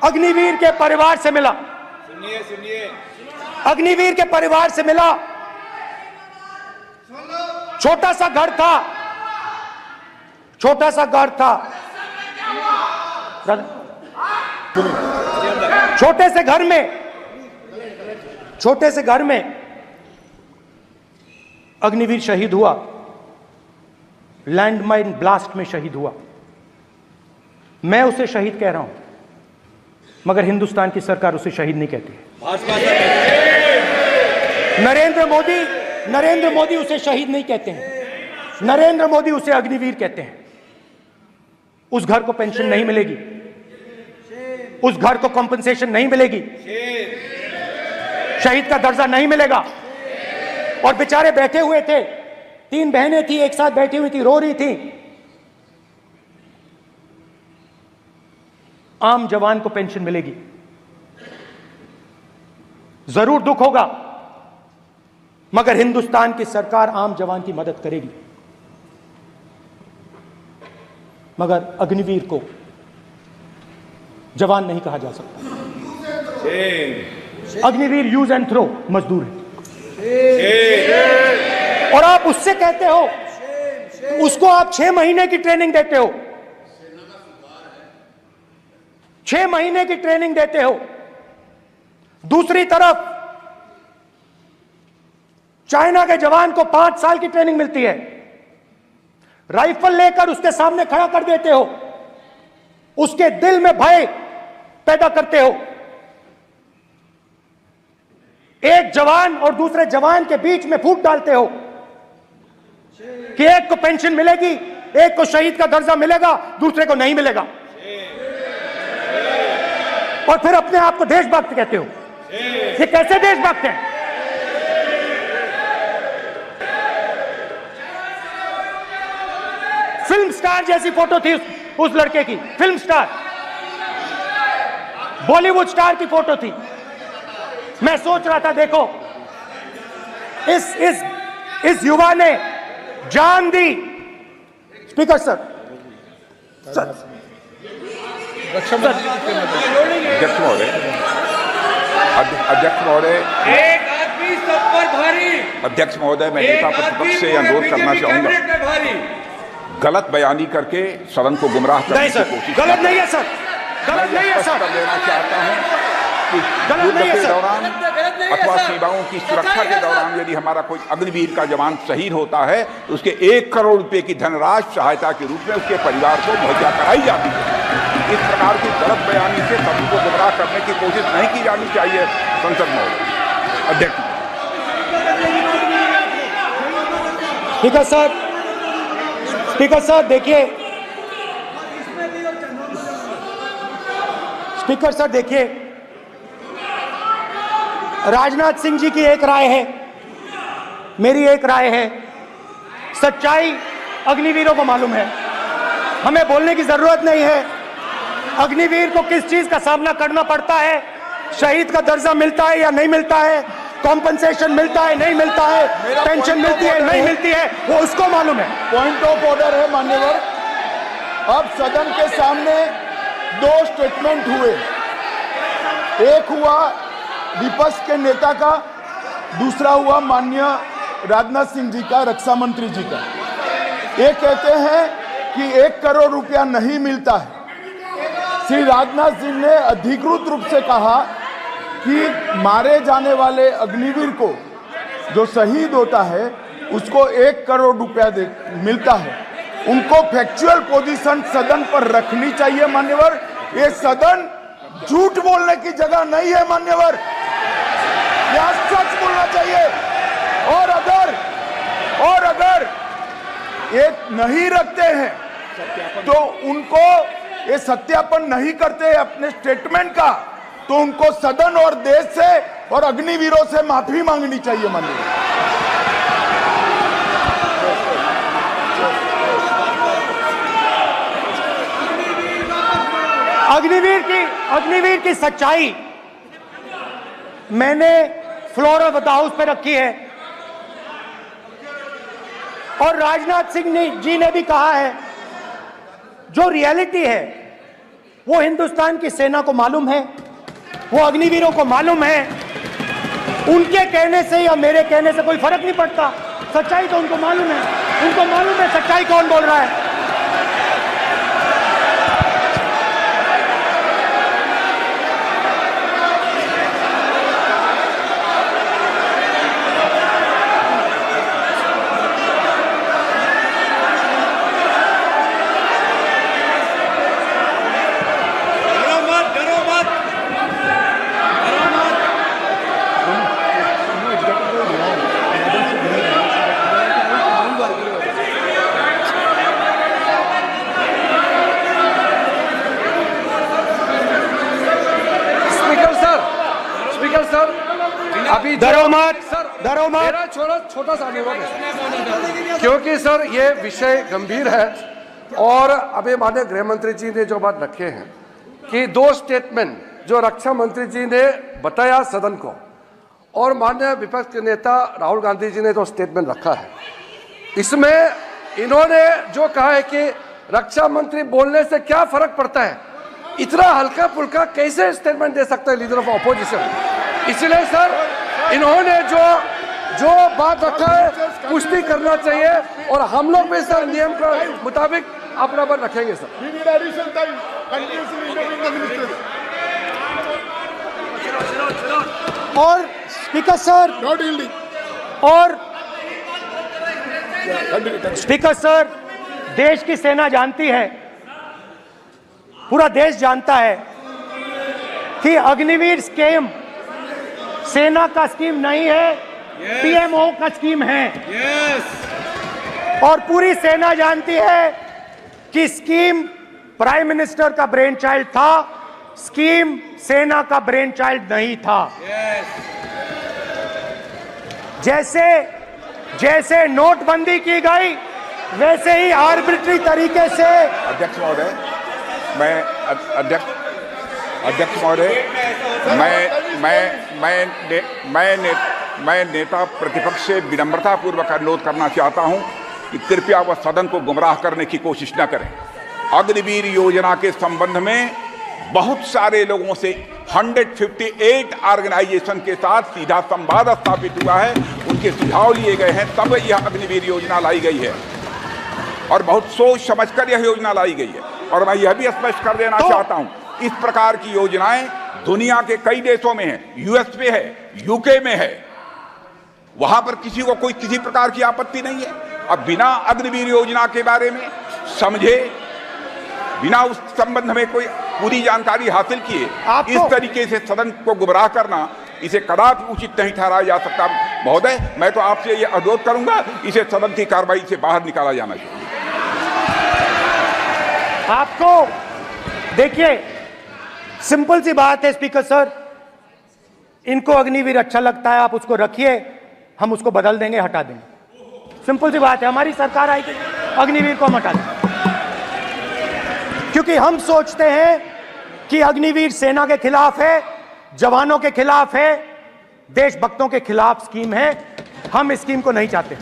अग्निवीर के परिवार से मिला। सुनिए अग्निवीर के परिवार से मिला। छोटा सा घर था, छोटा सा घर था, छोटे से घर में अग्निवीर शहीद हुआ, लैंडमाइन ब्लास्ट में शहीद हुआ। मैं उसे शहीद कह रहा हूं, मगर हिंदुस्तान की सरकार उसे शहीद नहीं कहती है। नरेंद्र मोदी उसे शहीद नहीं कहते हैं, नरेंद्र मोदी उसे अग्निवीर कहते हैं। उस घर को पेंशन नहीं मिलेगी, उस घर को कॉम्पनसेशन नहीं मिलेगी, शहीद का दर्जा नहीं मिलेगा। और बेचारे बैठे हुए थे, 3 बहनें थी, एक साथ बैठी हुई थी, रो रही थी। आम जवान को पेंशन मिलेगी, जरूर दुख होगा, मगर हिंदुस्तान की सरकार आम जवान की मदद करेगी। मगर अग्निवीर को जवान नहीं कहा जा सकता। अग्निवीर यूज एंड थ्रो मजदूर है। और आप उससे कहते हो, उसको आप 6 महीने की ट्रेनिंग देते हो, 6 महीने की ट्रेनिंग देते हो। दूसरी तरफ चाइना के जवान को 5 साल की ट्रेनिंग मिलती है, राइफल लेकर उसके सामने खड़ा कर देते हो, उसके दिल में भय पैदा करते हो। एक जवान और दूसरे जवान के बीच में फूट डालते हो कि एक को पेंशन मिलेगी, एक को शहीद का दर्जा मिलेगा, दूसरे को नहीं मिलेगा, और फिर अपने आप को देशभक्त कहते हो। ये कैसे देशभक्त हैं? फिल्म स्टार जैसी फोटो थी उस लड़के की, फिल्म स्टार, बॉलीवुड स्टार की फोटो थी। मैं सोच रहा था, देखो इस युवा ने जान दी। स्पीकर सर, अध्यक्ष महोदय, एक आदमी सब पर भारी। अध्यक्ष महोदय, मैं नेता प्रतिपक्ष से अनुरोध करना चाहूंगा, गलत बयानी करके सदन को गुमराह करने की कोशिश। गलत नहीं है सर, गलत नहीं है सर, लेना चाहता हूं कि युद्ध के दौरान अथवा सीमाओं की सुरक्षा के दौरान यदि हमारा कोई अग्निवीर का जवान शहीद होता है तो उसके 1 करोड़ रुपए की धनराशि सहायता के रूप में उसके परिवार को मुहैया कराई जाती है। इस प्रकार की गलत बयानी से सभी को गुमराह करने की कोशिश नहीं की जानी चाहिए। संसद महोदय, अध्यक्ष। स्पीकर सर देखिए, स्पीकर सर देखिए, राजनाथ सिंह जी की एक राय है, मेरी एक राय है। सच्चाई अग्निवीरों को मालूम है, हमें बोलने की जरूरत नहीं है। अग्निवीर को किस चीज का सामना करना पड़ता है, शहीद का दर्जा मिलता है या नहीं मिलता है, कॉम्पनसेशन मिलता है नहीं मिलता है, पेंशन मिलती है नहीं मिलती है, वो उसको मालूम है। पॉइंट ऑफ ऑर्डर है मान्यवर। अब सदन के सामने 2 स्टेटमेंट हुए, एक हुआ विपक्ष के नेता का, दूसरा हुआ माननीय राजनाथ सिंह जी का, रक्षा मंत्री जी का। ये कहते हैं कि 1 करोड़ रुपया नहीं मिलता है। श्री राजनाथ सिंह ने अधिकृत रूप से कहा कि मारे जाने वाले अग्निवीर को जो शहीद होता है उसको 1 करोड़ रुपया मिलता है। उनको फैक्चुअल पोजीशन सदन पर रखनी चाहिए मान्यवर। ये सदन झूठ बोलने की जगह नहीं है मान्यवर, यह सच बोलना चाहिए। और अगर ये नहीं रखते हैं तो उनको, ये सत्यापन नहीं करते अपने स्टेटमेंट का, तो उनको सदन और देश से और अग्निवीरों से माफी मांगनी चाहिए माननीय। अग्निवीर की सच्चाई मैंने फ्लोर ऑफ द हाउस पे रखी है, और राजनाथ सिंह जी ने भी कहा है, जो रियलिटी है वो हिंदुस्तान की सेना को मालूम है, वो अग्निवीरों को मालूम है। उनके कहने से या मेरे कहने से कोई फर्क नहीं पड़ता, सच्चाई तो उनको मालूम है। उनको मालूम है सच्चाई कौन बोल रहा है। डरो मत, डरो मत। स्पीकर सर, अभी डरो मत, सर, डरो मत। मेरा छोटा सा अनुरोध है, क्योंकि सर ये विषय गंभीर है और अभी माननीय गृह मंत्री जी ने जो बात रखे हैं कि 2 स्टेटमेंट जो रक्षा मंत्री जी ने बताया सदन को और माननीय विपक्ष के नेता राहुल गांधी जी ने जो स्टेटमेंट रखा है, इसमें इन्होंने जो कहा है कि रक्षा मंत्री बोलने से क्या फर्क पड़ता है, इतना हल्का फुल्का कैसे स्टेटमेंट दे सकता है लीडर ऑफ ऑपोजिशन। इसलिए सर इन्होंने जो बात रखा है पुष्टि करना चाहिए और हम लोग भी सर नियम के मुताबिक अपना बात रखेंगे sir. We need additional time. Continuously intervene the ministers. और स्पीकर सर, Not yielding. और Continue. स्पीकर सर, देश की सेना जानती है, पूरा देश जानता है कि अग्निवीर स्कीम सेना का स्कीम नहीं है, पीएमओ का स्कीम है। और पूरी सेना जानती है कि स्कीम प्राइम मिनिस्टर का ब्रेन चाइल्ड था, स्कीम सेना का ब्रेन चाइल्ड नहीं था। जैसे नोटबंदी की गई वैसे ही आर्बिट्री तरीके से। अध्यक्ष महोदय, अध्यक्ष महोदय, मैं नेता प्रतिपक्ष से विनम्रता पूर्वक अनुरोध करना चाहता हूं कि कृपया वह सदन को गुमराह करने की कोशिश न करें। अग्निवीर योजना के संबंध में बहुत सारे लोगों से 158 ऑर्गेनाइजेशन के साथ सीधा संवाद स्थापित हुआ है, उनके सुझाव लिए गए हैं, तब यह अग्निवीर योजना लाई गई है और बहुत सोच समझकर यह योजना लाई गई है। और मैं यह भी स्पष्ट कर देना चाहता हूं, इस प्रकार की योजनाएं दुनिया के कई देशों में है, यूएस में है, यूके में है, वहां पर किसी को कोई किसी प्रकार की आपत्ति नहीं है। अब बिना अग्निवीर योजना के बारे में समझे, बिना उस संबंध में कोई पूरी जानकारी हासिल किए इस तरीके से सदन को गुमराह करना, इसे कदापि उचित नहीं ठहराया जा सकता। महोदय, मैं तो आपसे यह अनुरोध करूंगा, इसे सदन की कार्रवाई से बाहर निकाला जाना चाहिए। आपको देखिए, सिंपल सी बात है स्पीकर सर, इनको अग्निवीर अच्छा लगता है, आप उसको रखिए, हम उसको बदल देंगे, हटा देंगे। सिंपल सी बात है, हमारी सरकार आई थी, अग्निवीर को हम हटा देंगे, क्योंकि हम सोचते हैं कि अग्निवीर सेना के खिलाफ है, जवानों के खिलाफ है, देशभक्तों के खिलाफ स्कीम है। हम इस स्कीम को नहीं चाहते।